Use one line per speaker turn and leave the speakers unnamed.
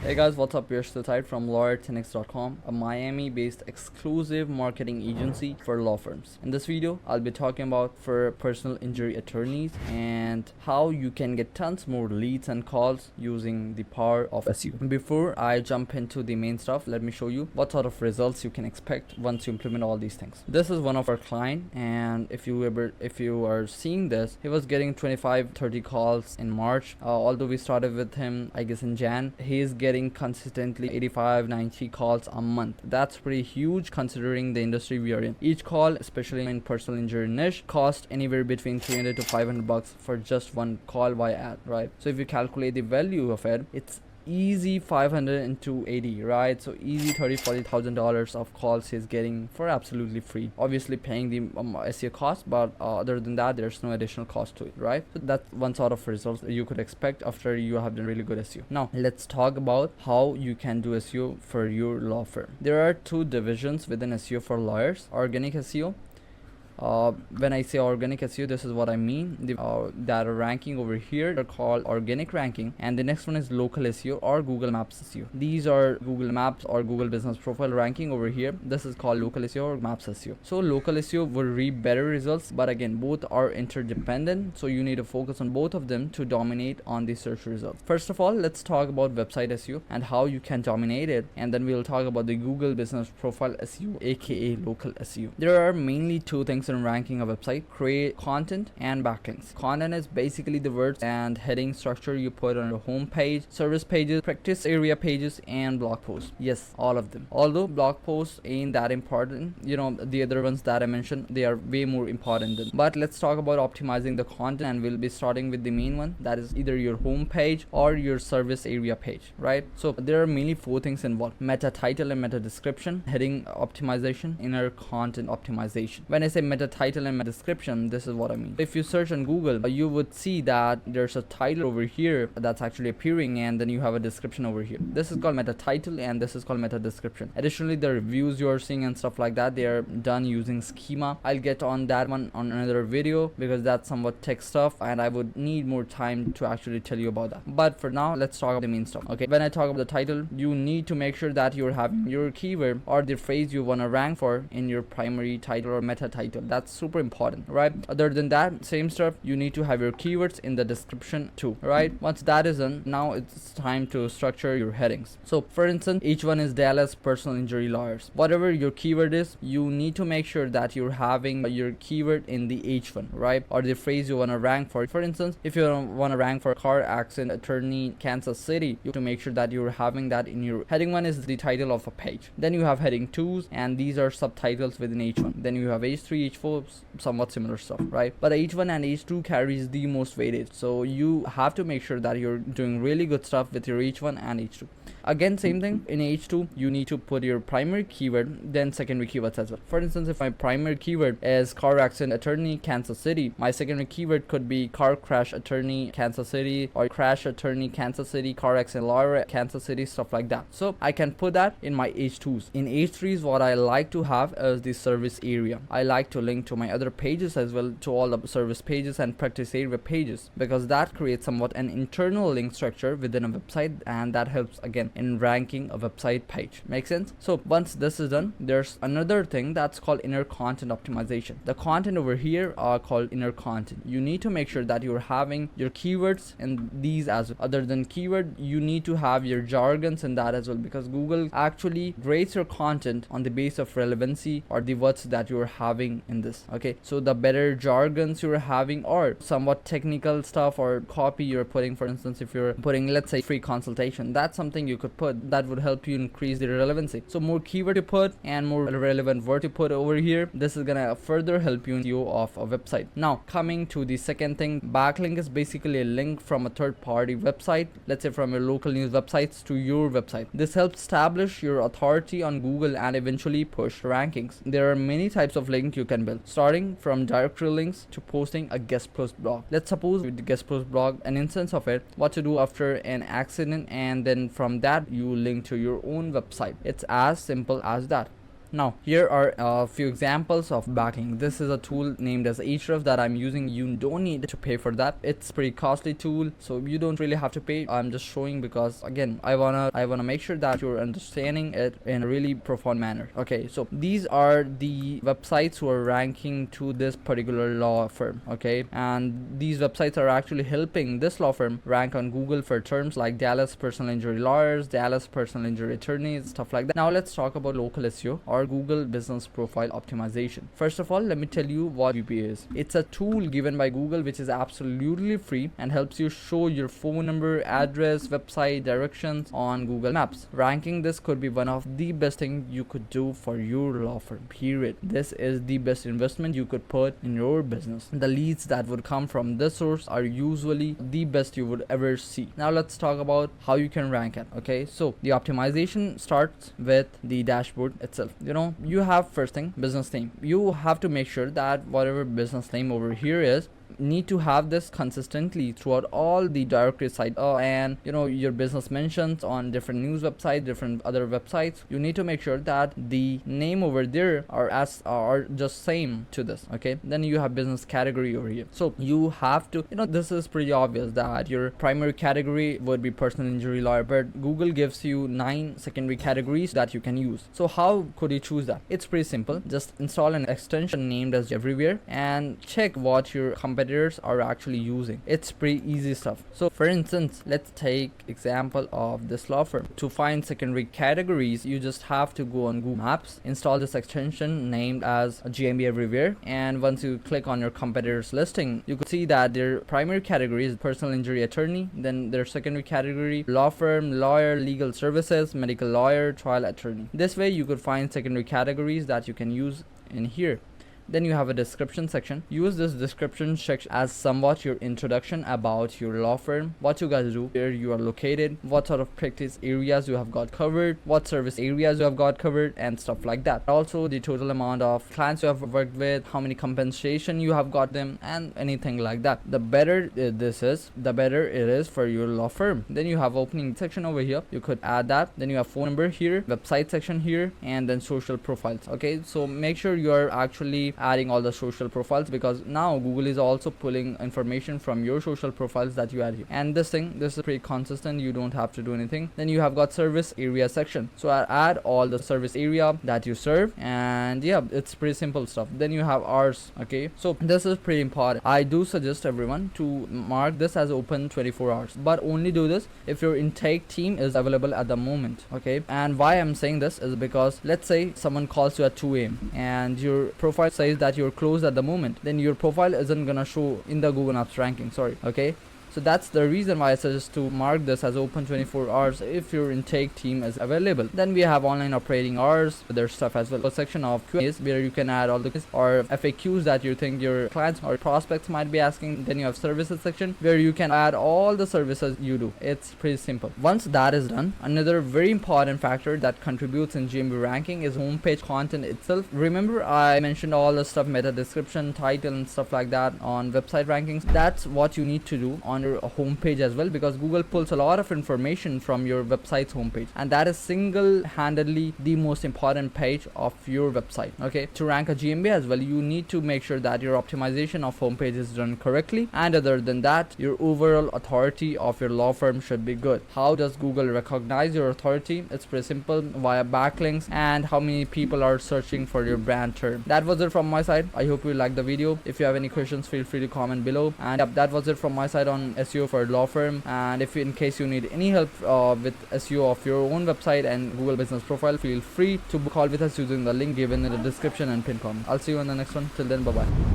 Hey guys, what's up? Here's the site from lawyerthenix.com, a Miami-based exclusive marketing agency for law firms. In this video, I'll be talking about for personal injury attorneys and how you can get tons more leads and calls using the power of SEO. Before I jump into the main stuff, let me show you what sort of results you can expect once you implement all these things. This is one of our client, and if you are seeing this, he was getting 25-30 calls in March. Although we started with him, I guess in Jan, he is getting consistently 85-90 calls a month. That's pretty huge considering the industry we are in. Each call, especially in personal injury niche, cost anywhere between 300 to 500 bucks for just one call via ad, right? So if you calculate the value of it, it's easy 500 into 80, right? So easy $30,000-$40,000 of calls he's getting for absolutely free, obviously paying the SEO cost, but other than that there's no additional cost to it, right? So that's one sort of results you could expect after you have done really good SEO. Now let's talk about how you can do SEO for your law firm. There are two divisions within SEO for lawyers: organic SEO. When I say organic SEO, this is what I mean. The data ranking over here are called organic ranking, and the next one is local SEO or Google Maps SEO. These are Google Maps or Google Business Profile ranking over here. This is called local SEO or Maps SEO. So local SEO will reap better results, but again, both are interdependent, so you need to focus on both of them to dominate on the search results. First of all, let's talk about website SEO and how you can dominate it, and then we'll talk about the Google Business Profile SEO, aka local SEO. There are mainly two things in ranking a website: create content and backlinks. Content is basically the words and heading structure you put on your home page, service pages, practice area pages, and blog posts. Yes, all of them. Although blog posts ain't that important, the other ones that I mentioned, they are way more important than. But let's talk about optimizing the content, and we'll be starting with the main one, that is either your home page or your service area page, right? So there are mainly four things involved: meta title and meta description, heading optimization, inner content optimization. When I say meta title and meta description, this is what I mean. If you search on Google, you would see that there's a title over here that's actually appearing, and then you have a description over here. This is called meta title and this is called meta description. Additionally, the reviews you're seeing and stuff like that, they are done using schema. I'll get on that one on another video because that's somewhat tech stuff and I would need more time to actually tell you about that. But for now, let's talk about the main stuff. Okay, when I talk about the title, you need to make sure that you're having your keyword or the phrase you want to rank for in your primary title or meta title. That's super important, right? Other than that, same stuff, you need to have your keywords in the description too, right? Once that is done, now it's time to structure your headings. So for instance, each one is Dallas personal injury lawyers. Whatever your keyword is, you need to make sure that you're having your keyword in the H1, right? Or the phrase you want to rank for. For instance, if you want to rank for car accident attorney Kansas City, you have to make sure that you're having that in your heading 1 is the title of a page. Then you have heading 2s, and these are subtitles within H1. Then you have H3, H4, somewhat similar stuff, right? But H1 and H2 carries the most weightage, so you have to make sure that you're doing really good stuff with your H1 and H2. Again, same thing, in H2 you need to put your primary keyword, then secondary keywords as well. For instance, if my primary keyword is car accident attorney Kansas City, my secondary keyword could be car crash attorney Kansas City, or crash attorney Kansas City, car accident lawyer Kansas City, stuff like that. So I can put that in my H2s. In H3s, what I like to have is the service area. I like to link to my other pages as well, to all the service pages and practice area pages, because that creates somewhat an internal link structure within a website, and that helps again in ranking a website page. Make sense? So once this is done, there's another thing that's called inner content optimization. The content over here are called inner content. You need to make sure that you're having your keywords in these as well. Other than keyword, you need to have your jargons in that as well, because Google actually rates your content on the base of relevancy or the words that you're having in this. Okay, so the better jargons you're having or somewhat technical stuff or copy you're putting, for instance, if you're putting, let's say, free consultation, that's something you could put that would help you increase the relevancy. So more keyword you put and more relevant word you put over here, this is gonna further help you in SEO of a website. Now coming to the second thing, backlink is basically a link from a third-party website, let's say from your local news websites to your website. This helps establish your authority on Google and eventually push rankings. There are many types of links you can build, starting from directory links to posting a guest post blog. Let's suppose with the guest post blog, an instance of it, what to do after an accident, and then from that you link to your own website. It's as simple as that. Now here are a few examples of backlink. This is a tool named as Ahrefs that I'm using. You don't need to pay for that. It's pretty costly tool, so you don't really have to pay. I'm just showing because again I wanna make sure that you're understanding it in a really profound manner. Okay, so these are the websites who are ranking to this particular law firm. Okay, and these websites are actually helping this law firm rank on Google for terms like Dallas personal injury lawyers, Dallas personal injury attorneys, stuff like that. Now let's talk about local SEO or Google business profile optimization. First of all, let me tell you what GPA is. It's a tool given by Google which is absolutely free and helps you show your phone number, address, website, directions on Google Maps. Ranking this could be one of the best thing you could do for your law firm, period. This is the best investment you could put in your business. The leads that would come from this source are usually the best you would ever see. Now let's talk about how you can rank it. Okay, so the optimization starts with the dashboard itself. You have first thing, business name. You have to make sure that whatever business name over here is, need to have this consistently throughout all the directory sites, and your business mentions on different news websites, different other websites. You need to make sure that the name over there are just same to this. Okay, then you have business category over here. So you have to, this is pretty obvious that your primary category would be personal injury lawyer, but Google gives you 9 secondary categories that you can use. So how could you choose that? It's pretty simple. Just install an extension named as everywhere and check what your competitors are actually using. It's pretty easy stuff. So for instance, let's take example of this law firm. To find secondary categories, you just have to go on Google Maps, install this extension named as GMB everywhere, and once you click on your competitors listing, you could see that their primary category is personal injury attorney, then their secondary category law firm, lawyer, legal services, medical lawyer, trial attorney. This way you could find secondary categories that you can use in here. Then you have a description section. Use this description section as somewhat your introduction about your law firm, what you guys do, where you are located, what sort of practice areas you have got covered, what service areas you have got covered, and stuff like that. Also the total amount of clients you have worked with, how many compensation you have got them, and anything like that. The better this is, the better it is for your law firm. Then you have opening section over here. You could add that. Then you have phone number here, website section here, and then social profiles. Okay, so make sure you are actually adding all the social profiles, because now Google is also pulling information from your social profiles that you add here. And this is pretty consistent. You don't have to do anything. Then you have got service area section. So I add all the service area that you serve, and yeah, it's pretty simple stuff. Then you have hours. Okay, so this is pretty important. I do suggest everyone to mark this as open 24 hours, but only do this if your intake team is available at the moment. Okay, and why I'm saying this is because let's say someone calls you at 2 a.m. and your profile says that you're closed at the moment, then your profile isn't gonna show in the Google Maps ranking. Okay, so that's the reason why I suggest to mark this as open 24 hours if your intake team is available. Then we have online operating hours. There's stuff as well. A section of Q&As where you can add all the or FAQs that you think your clients or prospects might be asking. Then you have services section where you can add all the services you do. It's pretty simple. Once that is done, another very important factor that contributes in GMB ranking is homepage content itself. Remember I mentioned all the stuff, meta description, title, and stuff like that on website rankings. That's what you need to do on your homepage as well, because Google pulls a lot of information from your website's homepage, and that is single-handedly the most important page of your website. Okay, to rank a GMB as well, you need to make sure that your optimization of homepage is done correctly, and other than that, your overall authority of your law firm should be good. How does Google recognize your authority? It's pretty simple, via backlinks and how many people are searching for your brand term. That was it from my side. I hope you liked the video. If you have any questions, feel free to comment below. And yep, that was it from my side on SEO for law firm. And if in case you need any help with SEO of your own website and Google business profile, feel free to call with us using the link given in the description and pin comment. I'll see you in the next one. Till then, bye bye.